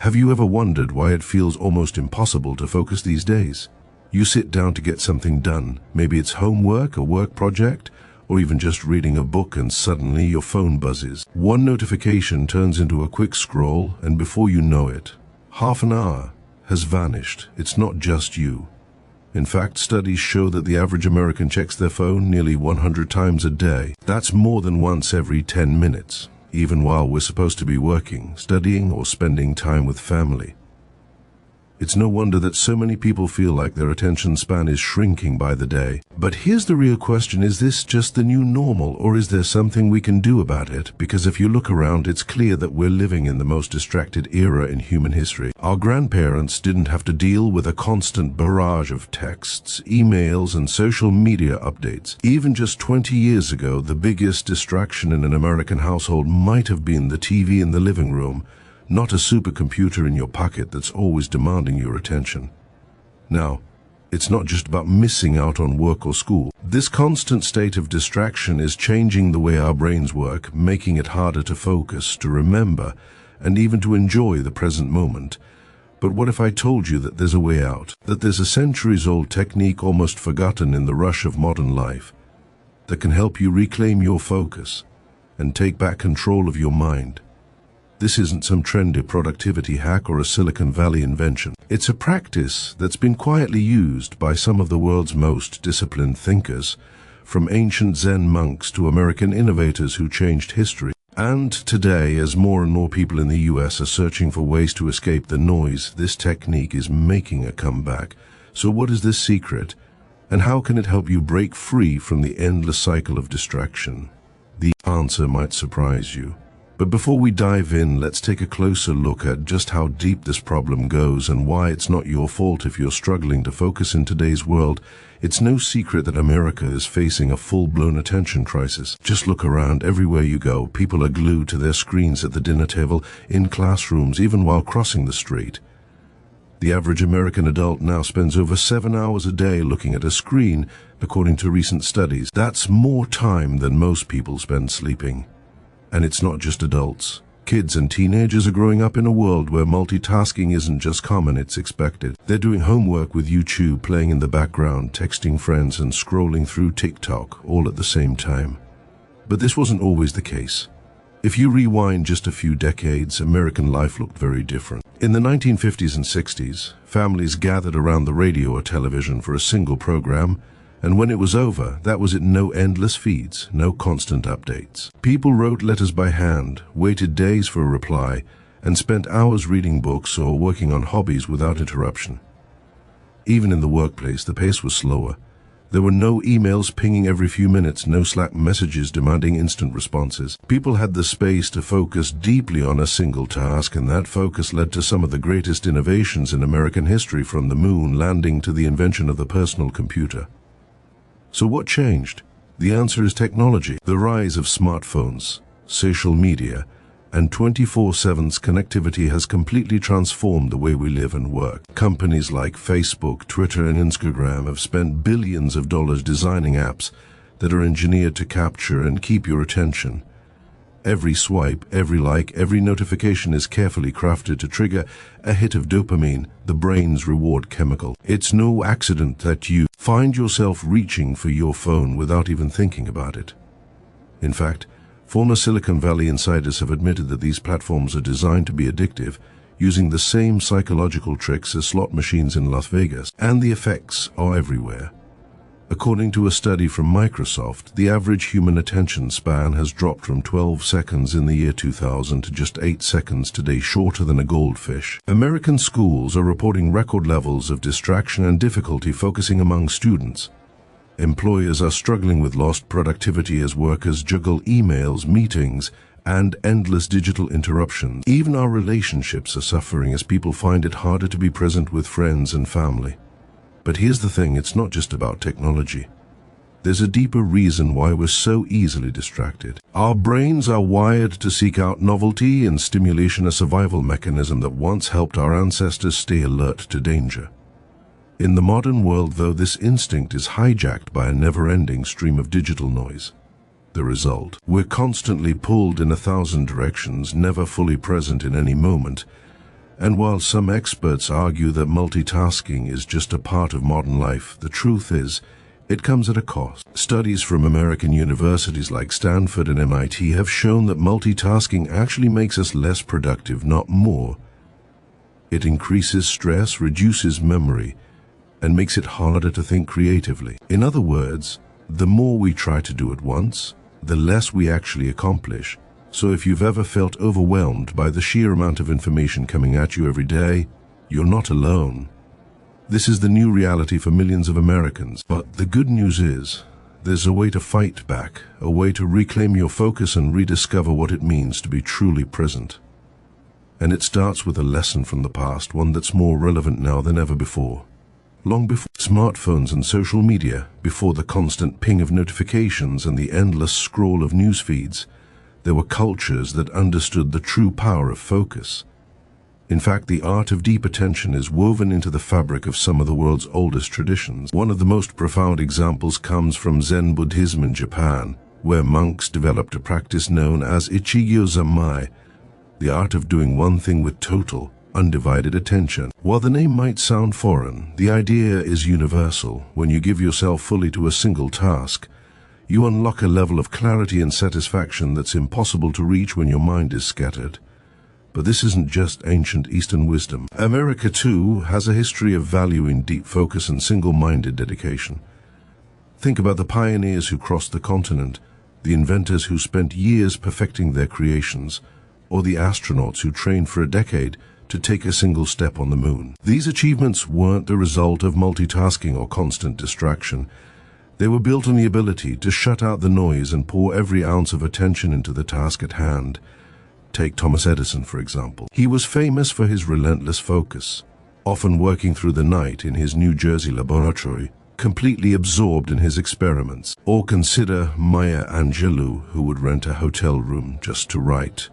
Have you ever wondered why it feels almost impossible to focus these days? You sit down to get something done. Maybe it's homework, a work project, or even just reading a book, and suddenly your phone buzzes. One notification turns into a quick scroll, and before you know it, half an hour has vanished. It's not just you. In fact, studies show that the average American checks their phone nearly 100 times a day. That's more than once every 10 minutes, even while we're supposed to be working, studying, or spending time with family. It's no wonder that so many people feel like their attention span is shrinking by the day. But here's the real question: is this just the new normal, or is there something we can do about it? Because if you look around, it's clear that we're living in the most distracted era in human history. Our grandparents didn't have to deal with a constant barrage of texts, emails, and social media updates. Even just 20 years ago, the biggest distraction in an American household might have been the TV in the living room, not a supercomputer in your pocket that's always demanding your attention. Now, it's not just about missing out on work or school. This constant state of distraction is changing the way our brains work, making it harder to focus, to remember, and even to enjoy the present moment. But what if I told you that there's a way out, that there's a centuries-old technique almost forgotten in the rush of modern life that can help you reclaim your focus and take back control of your mind? This isn't some trendy productivity hack or a Silicon Valley invention. It's a practice that's been quietly used by some of the world's most disciplined thinkers, from ancient Zen monks to American innovators who changed history. And today, as more and more people in the US are searching for ways to escape the noise, this technique is making a comeback. So what is this secret? And how can it help you break free from the endless cycle of distraction? The answer might surprise you. But before we dive in, let's take a closer look at just how deep this problem goes and why it's not your fault if you're struggling to focus in today's world. It's no secret that America is facing a full-blown attention crisis. Just look around. Everywhere you go, people are glued to their screens at the dinner table, in classrooms, even while crossing the street. The average American adult now spends over 7 hours a day looking at a screen, according to recent studies. That's more time than most people spend sleeping. And it's not just adults. Kids and teenagers are growing up in a world where multitasking isn't just common, it's expected. They're doing homework with YouTube playing in the background, texting friends, and scrolling through TikTok all at the same time. But this wasn't always the case. If you rewind just a few decades, American life looked very different. In the 1950s and 60s, families gathered around the radio or television for a single program, and when it was over, that was it. No endless feeds, no constant updates. People wrote letters by hand, waited days for a reply, and spent hours reading books or working on hobbies without interruption. Even in the workplace, the pace was slower. There were no emails pinging every few minutes, no Slack messages demanding instant responses. People had the space to focus deeply on a single task, and that focus led to some of the greatest innovations in American history, from the moon landing to the invention of the personal computer. So what changed? The answer is technology. The rise of smartphones, social media, and 24/7 connectivity has completely transformed the way we live and work. Companies like Facebook, Twitter, and Instagram have spent billions of dollars designing apps that are engineered to capture and keep your attention. Every swipe, every like, every notification is carefully crafted to trigger a hit of dopamine, the brain's reward chemical. It's no accident that you find yourself reaching for your phone without even thinking about it. In fact, former Silicon Valley insiders have admitted that these platforms are designed to be addictive, using the same psychological tricks as slot machines in Las Vegas, and the effects are everywhere. According to a study from Microsoft, the average human attention span has dropped from 12 seconds in the year 2000 to just 8 seconds today, shorter than a goldfish. American schools are reporting record levels of distraction and difficulty focusing among students. Employers are struggling with lost productivity as workers juggle emails, meetings, and endless digital interruptions. Even our relationships are suffering as people find it harder to be present with friends and family. But here's the thing, it's not just about technology. There's a deeper reason why we're so easily distracted. Our brains are wired to seek out novelty and stimulation, a survival mechanism that once helped our ancestors stay alert to danger. In the modern world, though, this instinct is hijacked by a never-ending stream of digital noise. The result? We're constantly pulled in 1,000 directions, never fully present in any moment. And while some experts argue that multitasking is just a part of modern life, the truth is, it comes at a cost. Studies from American universities like Stanford and MIT have shown that multitasking actually makes us less productive, not more. It increases stress, reduces memory, and makes it harder to think creatively. In other words, the more we try to do at once, the less we actually accomplish. So if you've ever felt overwhelmed by the sheer amount of information coming at you every day, you're not alone. This is the new reality for millions of Americans. But the good news is, there's a way to fight back, a way to reclaim your focus and rediscover what it means to be truly present. And it starts with a lesson from the past, one that's more relevant now than ever before. Long before smartphones and social media, before the constant ping of notifications and the endless scroll of news feeds, there were cultures that understood the true power of focus. In fact, the art of deep attention is woven into the fabric of some of the world's oldest traditions. One of the most profound examples comes from Zen Buddhism in Japan, where monks developed a practice known as Ichigyo Zammai, the art of doing one thing with total, undivided attention. While the name might sound foreign, the idea is universal. When you give yourself fully to a single task, you unlock a level of clarity and satisfaction that's impossible to reach when your mind is scattered. But this isn't just ancient Eastern wisdom. America, too, has a history of valuing deep focus and single-minded dedication. Think about the pioneers who crossed the continent, the inventors who spent years perfecting their creations, or the astronauts who trained for a decade to take a single step on the moon. These achievements weren't the result of multitasking or constant distraction. They were built on the ability to shut out the noise and pour every ounce of attention into the task at hand. Take Thomas Edison, for example. He was famous for his relentless focus, often working through the night in his New Jersey laboratory, completely absorbed in his experiments. Or consider Maya Angelou, who would rent a hotel room just to write,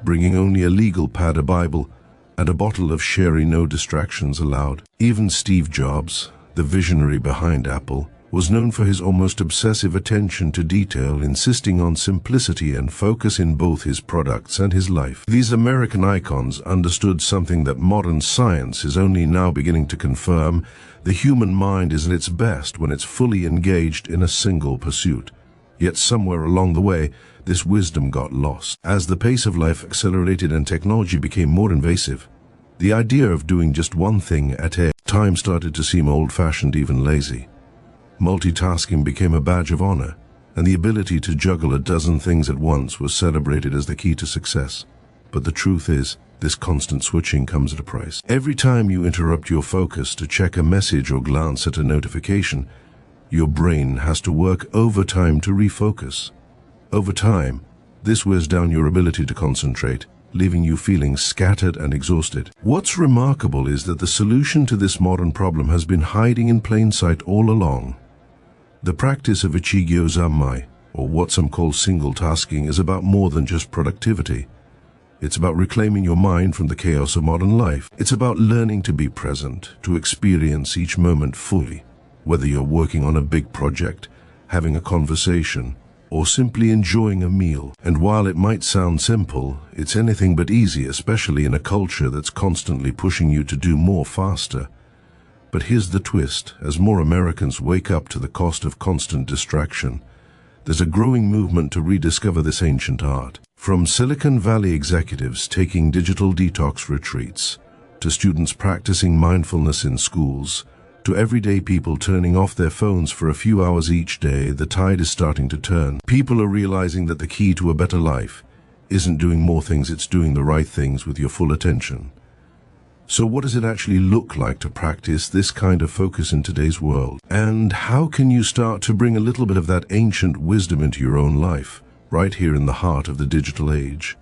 bringing only a legal pad, a Bible, and a bottle of sherry, no distractions allowed. Even Steve Jobs, the visionary behind Apple, was known for his almost obsessive attention to detail, insisting on simplicity and focus in both his products and his life. These American icons understood something that modern science is only now beginning to confirm: the human mind is at its best when it's fully engaged in a single pursuit. Yet somewhere along the way, this wisdom got lost. As the pace of life accelerated and technology became more invasive, the idea of doing just one thing at a time started to seem old-fashioned, even lazy. Multitasking became a badge of honor, and the ability to juggle a dozen things at once was celebrated as the key to success. But the truth is, this constant switching comes at a price. Every time you interrupt your focus to check a message or glance at a notification, your brain has to work overtime to refocus. Over time, this wears down your ability to concentrate, leaving you feeling scattered and exhausted. What's remarkable is that the solution to this modern problem has been hiding in plain sight all along. The practice of Ichigyo Zammai, or what some call single tasking, is about more than just productivity. It's about reclaiming your mind from the chaos of modern life. It's about learning to be present, to experience each moment fully, whether you're working on a big project, having a conversation, or simply enjoying a meal. And while it might sound simple, it's anything but easy, especially in a culture that's constantly pushing you to do more faster. But here's the twist: as more Americans wake up to the cost of constant distraction, there's a growing movement to rediscover this ancient art. From Silicon Valley executives taking digital detox retreats, to students practicing mindfulness in schools, to everyday people turning off their phones for a few hours each day, the tide is starting to turn. People are realizing that the key to a better life isn't doing more things, it's doing the right things with your full attention. So what does it actually look like to practice this kind of focus in today's world? And how can you start to bring a little bit of that ancient wisdom into your own life, right here in the heart of the digital age?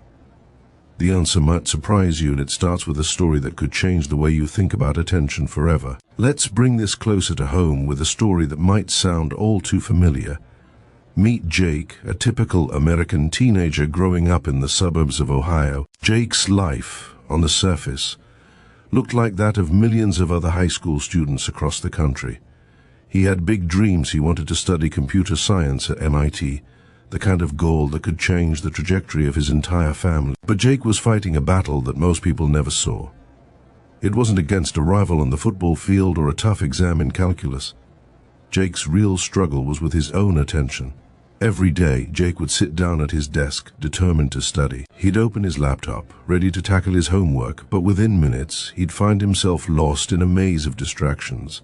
The answer might surprise you, and it starts with a story that could change the way you think about attention forever. Let's bring this closer to home with a story that might sound all too familiar. Meet Jake, a typical American teenager growing up in the suburbs of Ohio. Jake's life, on the surface, looked like that of millions of other high school students across the country. He had big dreams. He wanted to study computer science at MIT, the kind of goal that could change the trajectory of his entire family. But Jake was fighting a battle that most people never saw. It wasn't against a rival on the football field or a tough exam in calculus. Jake's real struggle was with his own attention. Every day, Jake would sit down at his desk, determined to study. He'd open his laptop, ready to tackle his homework, but within minutes, he'd find himself lost in a maze of distractions.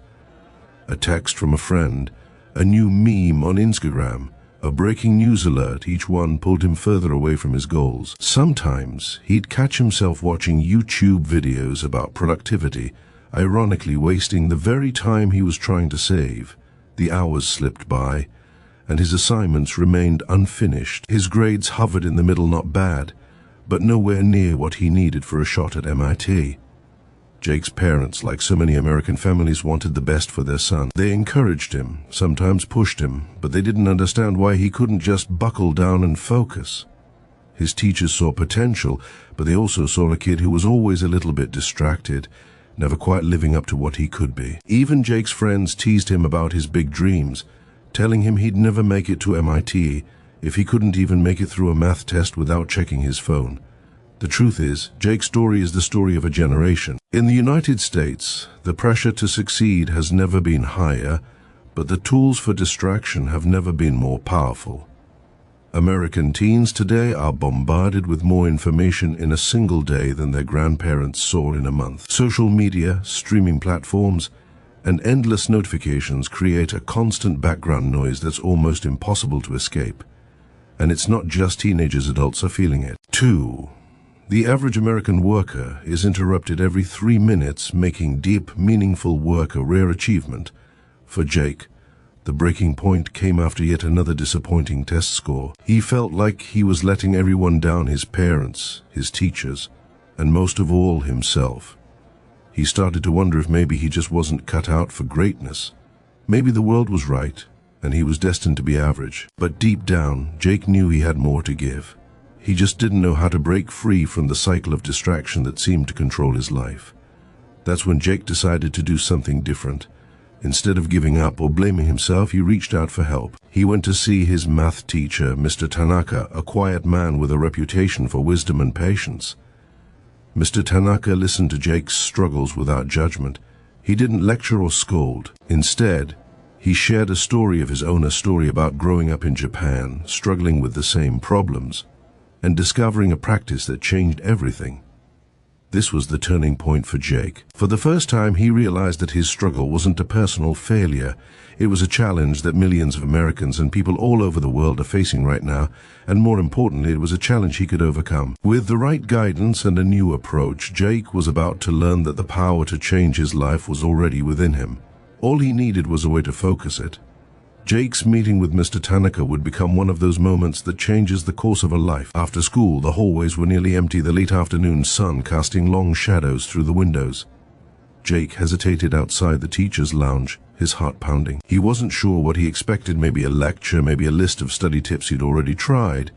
A text from a friend, a new meme on Instagram, a breaking news alert, each one pulled him further away from his goals. Sometimes, he'd catch himself watching YouTube videos about productivity, ironically wasting the very time he was trying to save. The hours slipped by, and his assignments remained unfinished. His grades hovered in the middle, not bad, but nowhere near what he needed for a shot at MIT. Jake's parents, like so many American families, wanted the best for their son. They encouraged him, sometimes pushed him, but they didn't understand why he couldn't just buckle down and focus. His teachers saw potential, but they also saw a kid who was always a little bit distracted, never quite living up to what he could be. Even Jake's friends teased him about his big dreams, telling him he'd never make it to MIT if he couldn't even make it through a math test without checking his phone. The truth is, Jake's story is the story of a generation. In the United States, the pressure to succeed has never been higher, but the tools for distraction have never been more powerful. American teens today are bombarded with more information in a single day than their grandparents saw in a month. Social media, streaming platforms, and endless notifications create a constant background noise that's almost impossible to escape. And it's not just teenagers, adults are feeling it. 2. The average American worker is interrupted every 3 minutes, making deep, meaningful work a rare achievement. For Jake, the breaking point came after yet another disappointing test score. He felt like he was letting everyone down: his parents, his teachers, and most of all, himself. He started to wonder if maybe he just wasn't cut out for greatness. Maybe the world was right, and he was destined to be average. But deep down, Jake knew he had more to give. He just didn't know how to break free from the cycle of distraction that seemed to control his life. That's when Jake decided to do something different. Instead of giving up or blaming himself, he reached out for help. He went to see his math teacher, Mr. Tanaka, a quiet man with a reputation for wisdom and patience. Mr. Tanaka listened to Jake's struggles without judgment. He didn't lecture or scold. Instead, he shared a story of his own, a story about growing up in Japan, struggling with the same problems, and discovering a practice that changed everything. This was the turning point for Jake. For the first time, he realized that his struggle wasn't a personal failure. It was a challenge that millions of Americans and people all over the world are facing right now, and more importantly, it was a challenge he could overcome. With the right guidance and a new approach, Jake was about to learn that the power to change his life was already within him. All he needed was a way to focus it. Jake's meeting with Mr. Tanaka would become one of those moments that changes the course of a life. After school, the hallways were nearly empty, the late afternoon sun casting long shadows through the windows. Jake hesitated outside the teacher's lounge, his heart pounding. He wasn't sure what he expected, maybe a lecture, maybe a list of study tips he'd already tried.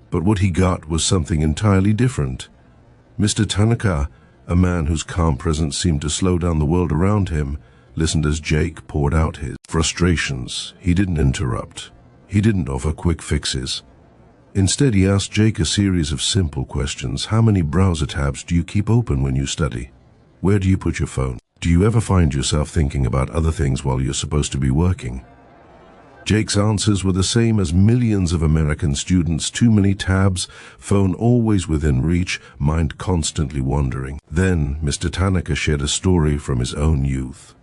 But what he got was something entirely different. Mr. Tanaka, a man whose calm presence seemed to slow down the world around him, listened as Jake poured out his frustrations. He didn't interrupt. He didn't offer quick fixes. Instead, he asked Jake a series of simple questions. How many browser tabs do you keep open when you study? Where do you put your phone? Do you ever find yourself thinking about other things while you're supposed to be working? Jake's answers were the same as millions of American students: too many tabs, phone always within reach, mind constantly wandering. Then Mr. Tanaka shared a story from his own youth.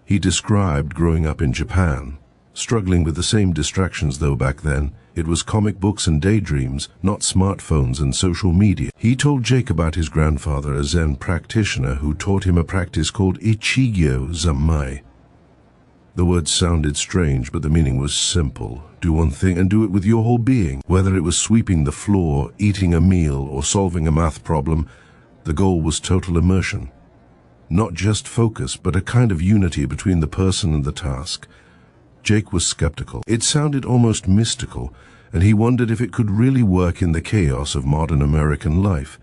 He described growing up in Japan, struggling with the same distractions, though back then it was comic books and daydreams, not smartphones and social media. He told Jake about his grandfather, a Zen practitioner who taught him a practice called Ichigyo Zammai. The words sounded strange, but the meaning was simple. Do one thing and do it with your whole being. Whether it was sweeping the floor, eating a meal, or solving a math problem, the goal was total immersion. Not just focus, but a kind of unity between the person and the task. Jake was skeptical. It sounded almost mystical, and he wondered if it could really work in the chaos of modern American life.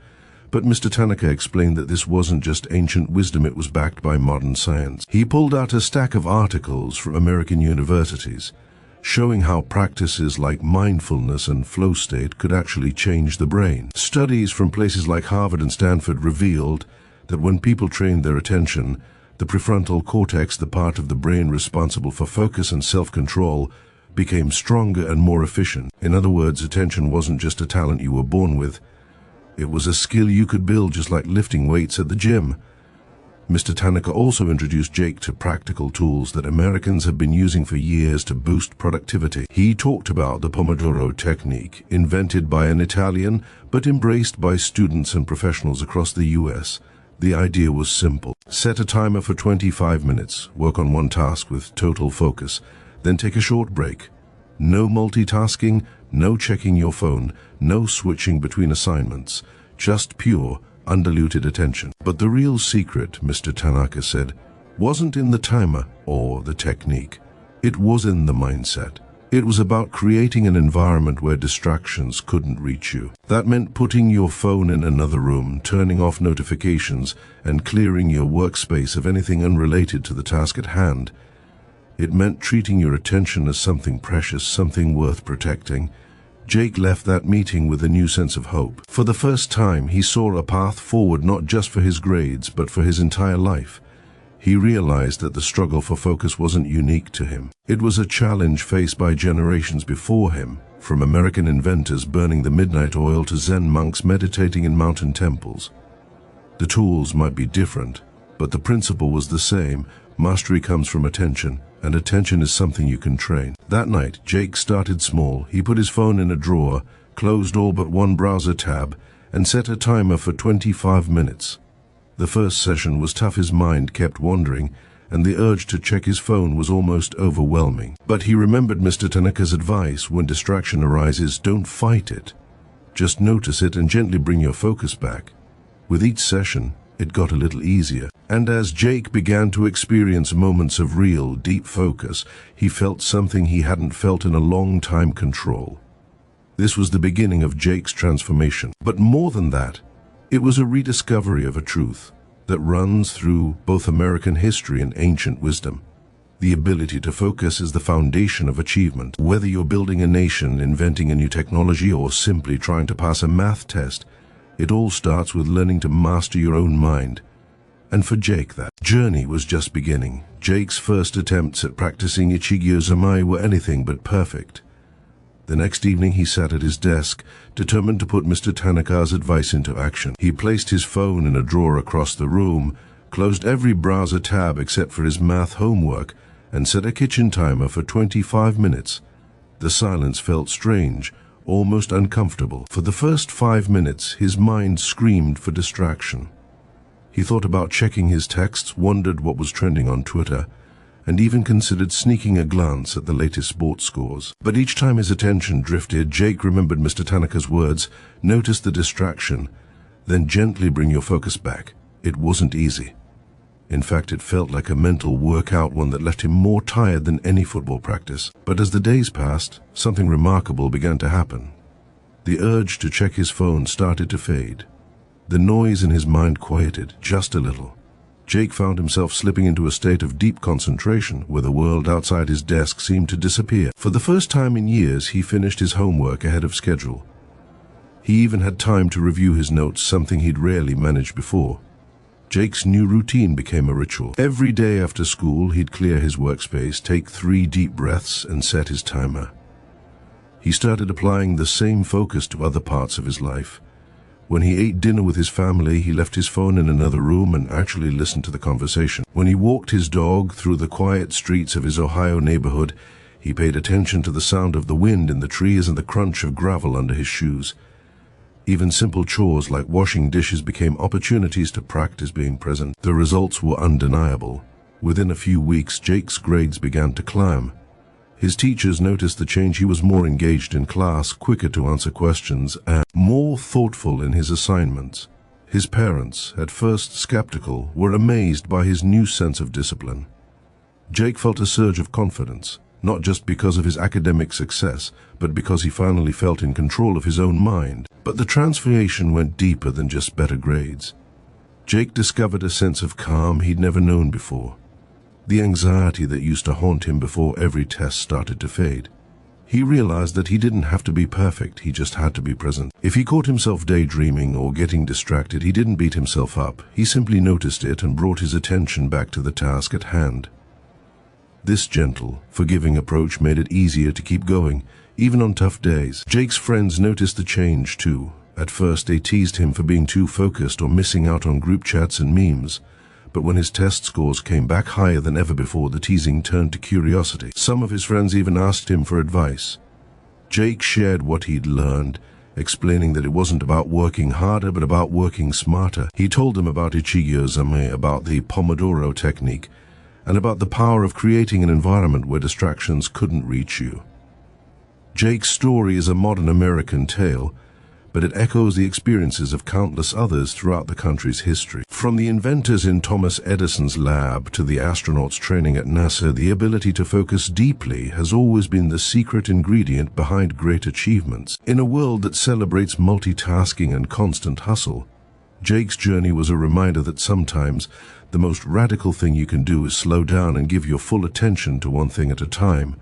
But Mr. Tanaka explained that this wasn't just ancient wisdom, it was backed by modern science. He pulled out a stack of articles from American universities, showing how practices like mindfulness and flow state could actually change the brain. Studies from places like Harvard and Stanford revealed that when people trained their attention, the prefrontal cortex, the part of the brain responsible for focus and self-control, became stronger and more efficient. In other words, attention wasn't just a talent you were born with. It was a skill you could build, just like lifting weights at the gym. Mr. Tanaka also introduced Jake to practical tools that Americans have been using for years to boost productivity. He talked about the Pomodoro technique, invented by an Italian but embraced by students and professionals across the US. The idea was simple. Set a timer for 25 minutes, work on one task with total focus, then take a short break. No multitasking, no checking your phone, no switching between assignments, just pure, undiluted attention. But the real secret, Mr. Tanaka said, wasn't in the timer or the technique. It was in the mindset. It was about creating an environment where distractions couldn't reach you. That meant putting your phone in another room, turning off notifications, and clearing your workspace of anything unrelated to the task at hand. It meant treating your attention as something precious, something worth protecting. Jake left that meeting with a new sense of hope. For the first time, he saw a path forward not just for his grades, but for his entire life. He realized that the struggle for focus wasn't unique to him. It was a challenge faced by generations before him, from American inventors burning the midnight oil to Zen monks meditating in mountain temples. The tools might be different, but the principle was the same. Mastery comes from attention, and attention is something you can train. That night, Jake started small. He put his phone in a drawer, closed all but one browser tab, and set a timer for 25 minutes. The first session was tough. His mind kept wandering, and the urge to check his phone was almost overwhelming. But he remembered Mr. Tanaka's advice: when distraction arises, don't fight it. Just notice it and gently bring your focus back. With each session, it got a little easier. And as Jake began to experience moments of real, deep focus, he felt something he hadn't felt in a long time: control. This was the beginning of Jake's transformation. But more than that, it was a rediscovery of a truth that runs through both American history and ancient wisdom. The ability to focus is the foundation of achievement. Whether you're building a nation, inventing a new technology, or simply trying to pass a math test, it all starts with learning to master your own mind. And for Jake, that journey was just beginning. Jake's first attempts at practicing Ichigyo Zammai were anything but perfect. The next evening he sat at his desk, determined to put Mr. Tanaka's advice into action. He placed his phone in a drawer across the room, closed every browser tab except for his math homework, and set a kitchen timer for 25 minutes. The silence felt strange, almost uncomfortable. For the first 5 minutes, his mind screamed for distraction. He thought about checking his texts, wondered what was trending on Twitter, and even considered sneaking a glance at the latest sports scores. But each time his attention drifted, Jake remembered Mr. Tanaka's words: notice the distraction, then gently bring your focus back. It wasn't easy. In fact, it felt like a mental workout, one that left him more tired than any football practice. But as the days passed, something remarkable began to happen. The urge to check his phone started to fade. The noise in his mind quieted just a little. Jake found himself slipping into a state of deep concentration, where the world outside his desk seemed to disappear. For the first time in years, he finished his homework ahead of schedule. He even had time to review his notes, something he'd rarely managed before. Jake's new routine became a ritual. Every day after school, he'd clear his workspace, take 3 deep breaths, and set his timer. He started applying the same focus to other parts of his life. When he ate dinner with his family, he left his phone in another room and actually listened to the conversation. When he walked his dog through the quiet streets of his Ohio neighborhood, he paid attention to the sound of the wind in the trees and the crunch of gravel under his shoes. Even simple chores like washing dishes became opportunities to practice being present. The results were undeniable. Within a few weeks, Jake's grades began to climb. His teachers noticed the change. He was more engaged in class, quicker to answer questions, and more thoughtful in his assignments. His parents, at first skeptical, were amazed by his new sense of discipline. Jake felt a surge of confidence, not just because of his academic success, but because he finally felt in control of his own mind. But the transformation went deeper than just better grades. Jake discovered a sense of calm he'd never known before. The anxiety that used to haunt him before every test started to fade. He realized that he didn't have to be perfect, he just had to be present. If he caught himself daydreaming or getting distracted, he didn't beat himself up. He simply noticed it and brought his attention back to the task at hand. This gentle, forgiving approach made it easier to keep going, even on tough days. Jake's friends noticed the change too. At first they teased him for being too focused or missing out on group chats and memes. But when his test scores came back higher than ever before, the teasing turned to curiosity. Some of his friends even asked him for advice. Jake shared what he'd learned, explaining that it wasn't about working harder, but about working smarter. He told them about Ichigyo Zammai, about the Pomodoro technique, and about the power of creating an environment where distractions couldn't reach you. Jake's story is a modern American tale, but it echoes the experiences of countless others throughout the country's history. From the inventors in Thomas Edison's lab to the astronauts training at NASA, the ability to focus deeply has always been the secret ingredient behind great achievements. In a world that celebrates multitasking and constant hustle, Jake's journey was a reminder that sometimes the most radical thing you can do is slow down and give your full attention to one thing at a time.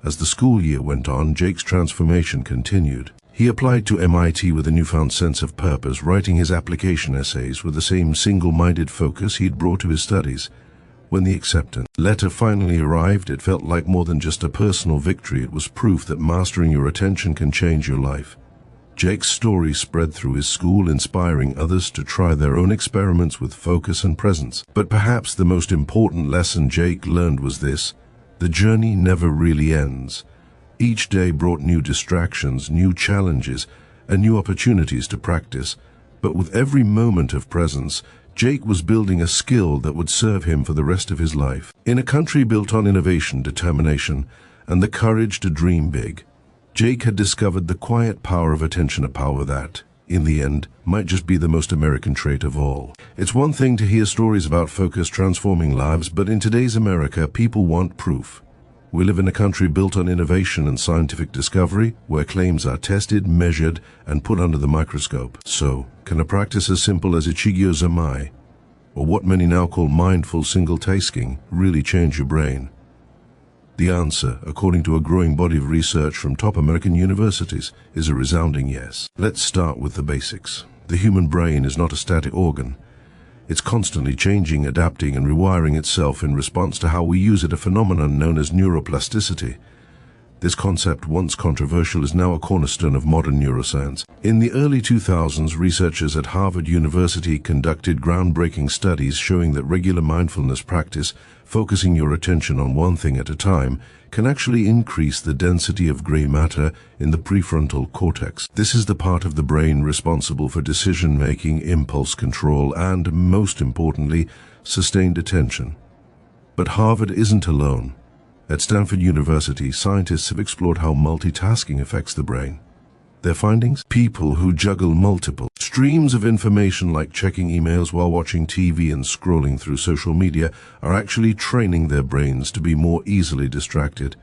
As the school year went on, Jake's transformation continued. He applied to MIT with a newfound sense of purpose, writing his application essays with the same single-minded focus he'd brought to his studies. When the acceptance letter finally arrived, it felt like more than just a personal victory. It was proof that mastering your attention can change your life. Jake's story spread through his school, inspiring others to try their own experiments with focus and presence. But perhaps the most important lesson Jake learned was this: the journey never really ends. Each day brought new distractions, new challenges, and new opportunities to practice. But with every moment of presence, Jake was building a skill that would serve him for the rest of his life. In a country built on innovation, determination, and the courage to dream big, Jake had discovered the quiet power of attention, a power that, in the end, might just be the most American trait of all. It's one thing to hear stories about focus transforming lives, but in today's America, people want proof. We live in a country built on innovation and scientific discovery, where claims are tested, measured, and put under the microscope. So, can a practice as simple as Ichigyo Zammai, or what many now call mindful single-tasking, really change your brain? The answer, according to a growing body of research from top American universities, is a resounding yes. Let's start with the basics. The human brain is not a static organ. It's constantly changing, adapting, and rewiring itself in response to how we use it, a phenomenon known as neuroplasticity. This concept, once controversial, is now a cornerstone of modern neuroscience. In the early 2000s, researchers at Harvard University conducted groundbreaking studies showing that regular mindfulness practice, focusing your attention on one thing at a time, can actually increase the density of gray matter in the prefrontal cortex. This is the part of the brain responsible for decision-making, impulse control, and, most importantly, sustained attention. But Harvard isn't alone. At Stanford University, scientists have explored how multitasking affects the brain. Their findings? People who juggle multiple streams of information, like checking emails while watching TV and scrolling through social media, are actually training their brains to be more easily distracted.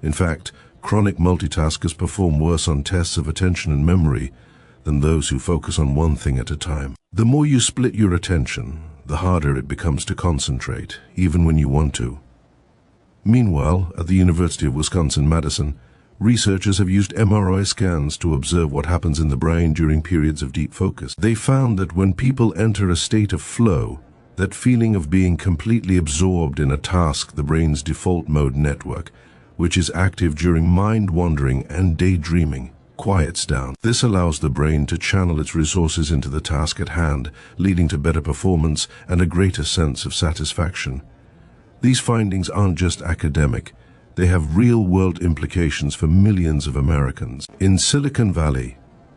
In fact, chronic multitaskers perform worse on tests of attention and memory than those who focus on one thing at a time. The more you split your attention, the harder it becomes to concentrate, even when you want to. Meanwhile, at the University of Wisconsin-Madison, researchers have used MRI scans to observe what happens in the brain during periods of deep focus. They found that when people enter a state of flow, that feeling of being completely absorbed in a task, the brain's default mode network, which is active during mind-wandering and daydreaming, quiets down. This allows the brain to channel its resources into the task at hand, leading to better performance and a greater sense of satisfaction. These findings aren't just academic. They have real-world implications for millions of Americans. In Silicon Valley,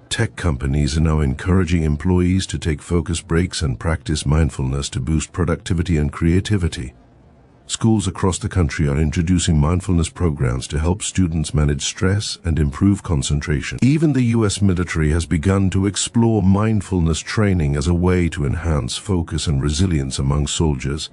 tech companies are now encouraging employees to take focus breaks and practice mindfulness to boost productivity and creativity. Schools across the country are introducing mindfulness programs to help students manage stress and improve concentration. Even the U.S. military has begun to explore mindfulness training as a way to enhance focus and resilience among soldiers.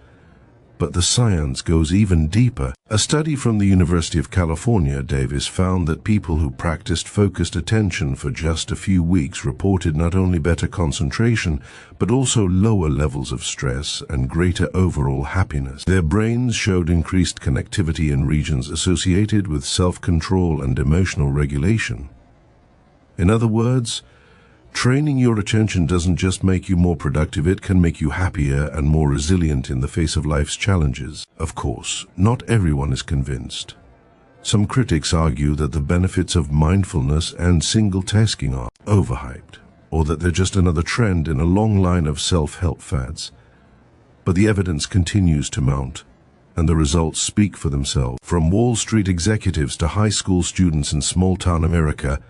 But the science goes even deeper. A study from the University of California, Davis, found that people who practiced focused attention for just a few weeks reported not only better concentration, but also lower levels of stress and greater overall happiness. Their brains showed increased connectivity in regions associated with self-control and emotional regulation. In other words, training your attention doesn't just make you more productive, it can make you happier and more resilient in the face of life's challenges. Of course, not everyone is convinced. Some critics argue that the benefits of mindfulness and single tasking are overhyped, or that they're just another trend in a long line of self-help fads. But the evidence continues to mount, and the results speak for themselves. From Wall Street executives to high school students in small-town America,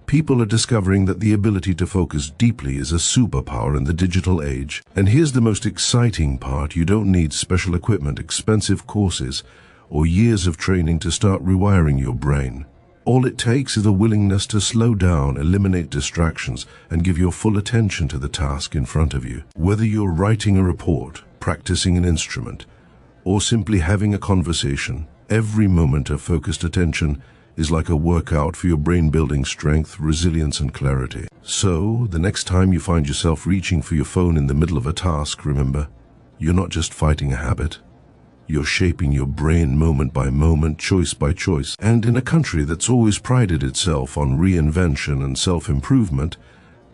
people are discovering that the ability to focus deeply is a superpower in the digital age. And here's the most exciting part: you don't need special equipment, expensive courses, or years of training to start rewiring your brain. All it takes is a willingness to slow down, eliminate distractions, and give your full attention to the task in front of you. Whether you're writing a report, practicing an instrument, or simply having a conversation, every moment of focused attention is like a workout for your brain, building strength, resilience, and clarity. So, the next time you find yourself reaching for your phone in the middle of a task, remember, you're not just fighting a habit. You're shaping your brain moment by moment, choice by choice. And in a country that's always prided itself on reinvention and self-improvement,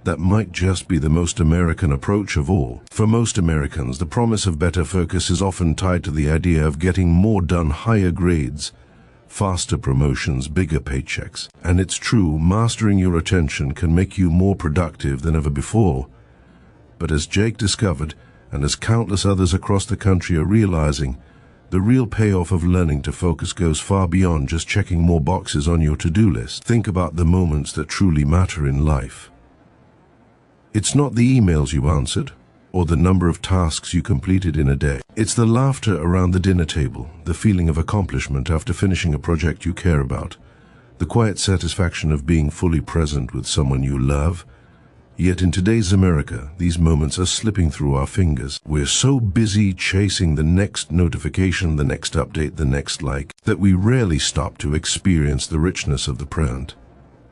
that might just be the most American approach of all. For most Americans, the promise of better focus is often tied to the idea of getting more done, higher grades, faster promotions, bigger paychecks. And it's true, mastering your attention can make you more productive than ever before. But as Jake discovered, and as countless others across the country are realizing, the real payoff of learning to focus goes far beyond just checking more boxes on your to-do list. Think about the moments that truly matter in life. It's not the emails you answered, or the number of tasks you completed in a day. It's the laughter around the dinner table, the feeling of accomplishment after finishing a project you care about, the quiet satisfaction of being fully present with someone you love. Yet in today's America, these moments are slipping through our fingers. We're so busy chasing the next notification, the next update, the next like, that we rarely stop to experience the richness of the present.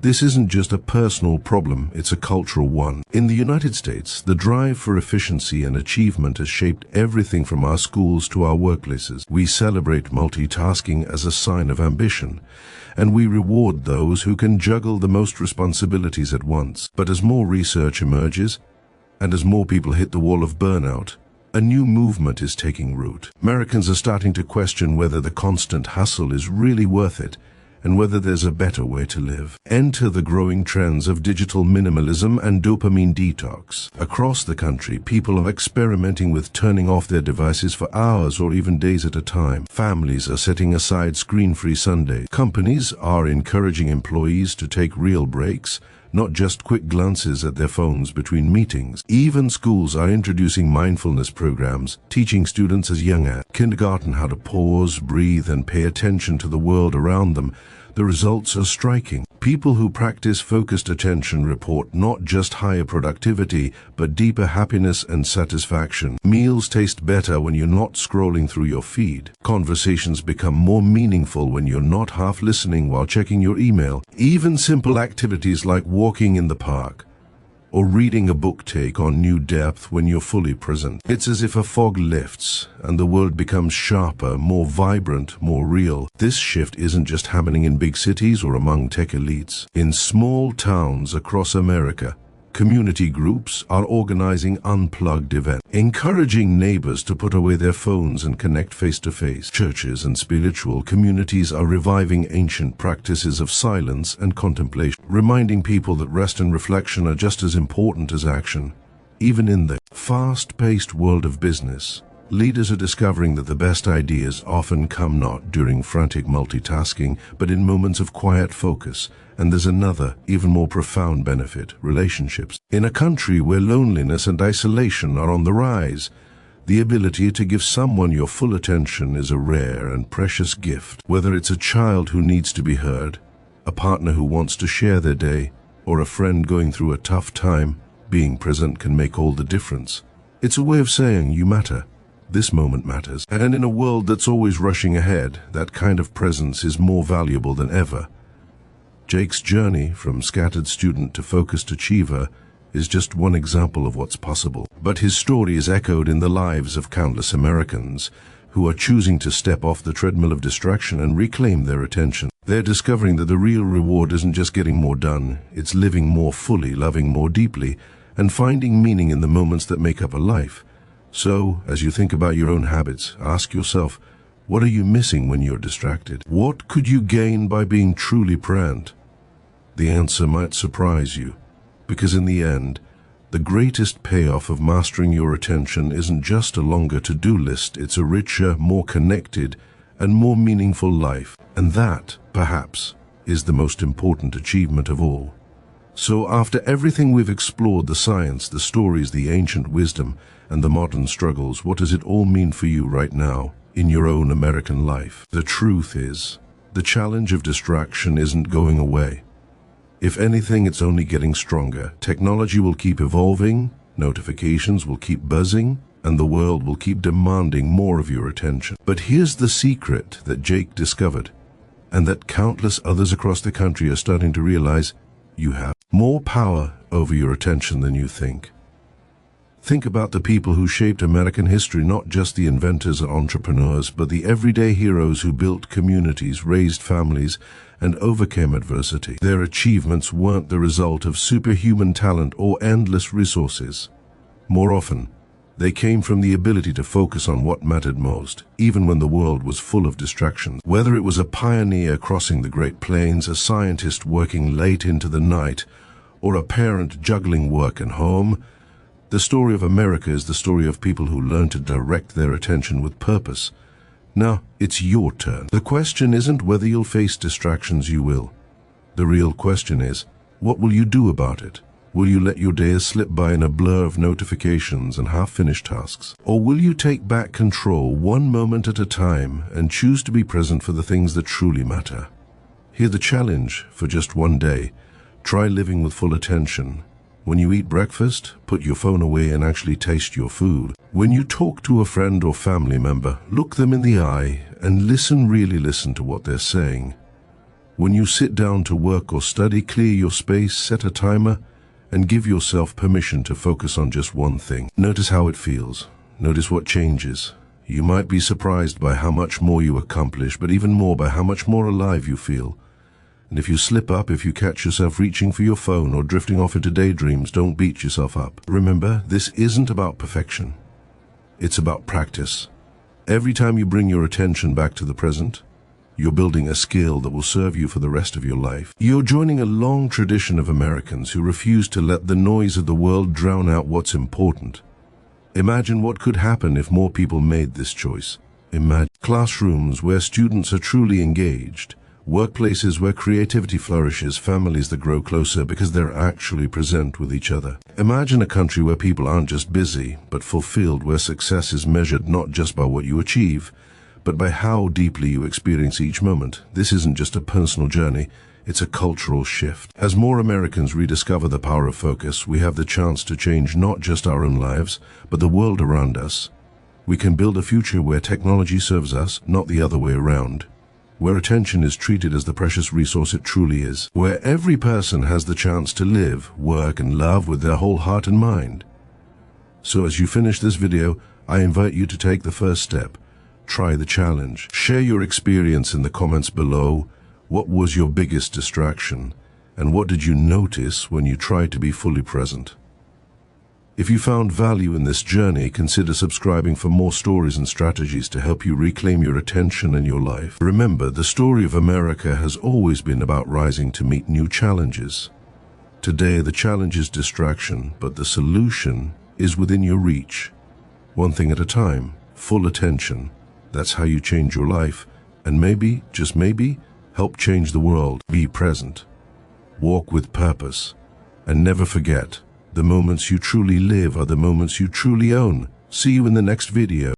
This isn't just a personal problem, it's a cultural one. In the United States, the drive for efficiency and achievement has shaped everything from our schools to our workplaces. We celebrate multitasking as a sign of ambition, and we reward those who can juggle the most responsibilities at once. But as more research emerges, and as more people hit the wall of burnout, a new movement is taking root. Americans are starting to question whether the constant hustle is really worth it, and whether there's a better way to live. Enter the growing trends of digital minimalism and dopamine detox. Across the country, people are experimenting with turning off their devices for hours or even days at a time. Families are setting aside screen-free Sundays. Companies are encouraging employees to take real breaks, not just quick glances at their phones between meetings. Even schools are introducing mindfulness programs, teaching students as young as kindergarten how to pause, breathe, and pay attention to the world around them. The results are striking. People who practice focused attention report not just higher productivity, but deeper happiness and satisfaction. Meals taste better when you're not scrolling through your feed. Conversations become more meaningful when you're not half listening while checking your email. Even simple activities like walking in the park or reading a book take on new depth when you're fully present. It's as if a fog lifts and the world becomes sharper, more vibrant, more real. This shift isn't just happening in big cities or among tech elites. In small towns across America, community groups are organizing unplugged events, encouraging neighbors to put away their phones and connect face-to-face. Churches and spiritual communities are reviving ancient practices of silence and contemplation, reminding people that rest and reflection are just as important as action. Even in the fast-paced world of business, leaders are discovering that the best ideas often come not during frantic multitasking, but in moments of quiet focus. And there's another, even more profound benefit: relationships. In a country where loneliness and isolation are on the rise, the ability to give someone your full attention is a rare and precious gift. Whether it's a child who needs to be heard, a partner who wants to share their day, or a friend going through a tough time, being present can make all the difference. It's a way of saying you matter. This moment matters. And in a world that's always rushing ahead, that kind of presence is more valuable than ever. Jake's journey from scattered student to focused achiever is just one example of what's possible. But his story is echoed in the lives of countless Americans who are choosing to step off the treadmill of distraction and reclaim their attention. They're discovering that the real reward isn't just getting more done, it's living more fully, loving more deeply, and finding meaning in the moments that make up a life. So, as you think about your own habits, ask yourself, what are you missing when you're distracted? What could you gain by being truly present? The answer might surprise you, because in the end, the greatest payoff of mastering your attention isn't just a longer to-do list, it's a richer, more connected, and more meaningful life. And that, perhaps, is the most important achievement of all. So after everything we've explored, the science, the stories, the ancient wisdom, and the modern struggles, what does it all mean for you right now, in your own American life? The truth is, the challenge of distraction isn't going away. If anything, it's only getting stronger. Technology will keep evolving, notifications will keep buzzing, and the world will keep demanding more of your attention. But here's the secret that Jake discovered, and that countless others across the country are starting to realize: you have more power over your attention than you think. Think about the people who shaped American history, not just the inventors and entrepreneurs, but the everyday heroes who built communities, raised families, and overcame adversity. Their achievements weren't the result of superhuman talent or endless resources. More often, they came from the ability to focus on what mattered most, even when the world was full of distractions. Whether it was a pioneer crossing the Great Plains, a scientist working late into the night, or a parent juggling work and home, the story of America is the story of people who learned to direct their attention with purpose. Now, it's your turn. The question isn't whether you'll face distractions, you will. The real question is, what will you do about it? Will you let your days slip by in a blur of notifications and half-finished tasks? Or will you take back control one moment at a time and choose to be present for the things that truly matter? Hear the challenge for just one day. Try living with full attention. When you eat breakfast, put your phone away and actually taste your food. When you talk to a friend or family member, look them in the eye and really listen to what they're saying. When you sit down to work or study, clear your space, set a timer, and give yourself permission to focus on just one thing. Notice how it feels. Notice what changes. You might be surprised by how much more you accomplish, but even more by how much more alive you feel. And if you slip up, if you catch yourself reaching for your phone or drifting off into daydreams, don't beat yourself up. Remember, this isn't about perfection. It's about practice. Every time you bring your attention back to the present, you're building a skill that will serve you for the rest of your life. You're joining a long tradition of Americans who refuse to let the noise of the world drown out what's important. Imagine what could happen if more people made this choice. Imagine classrooms where students are truly engaged, workplaces where creativity flourishes, families that grow closer because they're actually present with each other. Imagine a country where people aren't just busy, but fulfilled, where success is measured not just by what you achieve, but by how deeply you experience each moment. This isn't just a personal journey, it's a cultural shift. As more Americans rediscover the power of focus, we have the chance to change not just our own lives, but the world around us. We can build a future where technology serves us, not the other way around. Where attention is treated as the precious resource it truly is. Where every person has the chance to live, work, and love with their whole heart and mind. So as you finish this video, I invite you to take the first step. Try the challenge. Share your experience in the comments below. What was your biggest distraction? And what did you notice when you tried to be fully present? If you found value in this journey, consider subscribing for more stories and strategies to help you reclaim your attention and your life. Remember, the story of America has always been about rising to meet new challenges. Today, the challenge is distraction, but the solution is within your reach. One thing at a time, full attention. That's how you change your life, and maybe, just maybe, help change the world. Be present. Walk with purpose. And never forget, the moments you truly live are the moments you truly own. See you in the next video.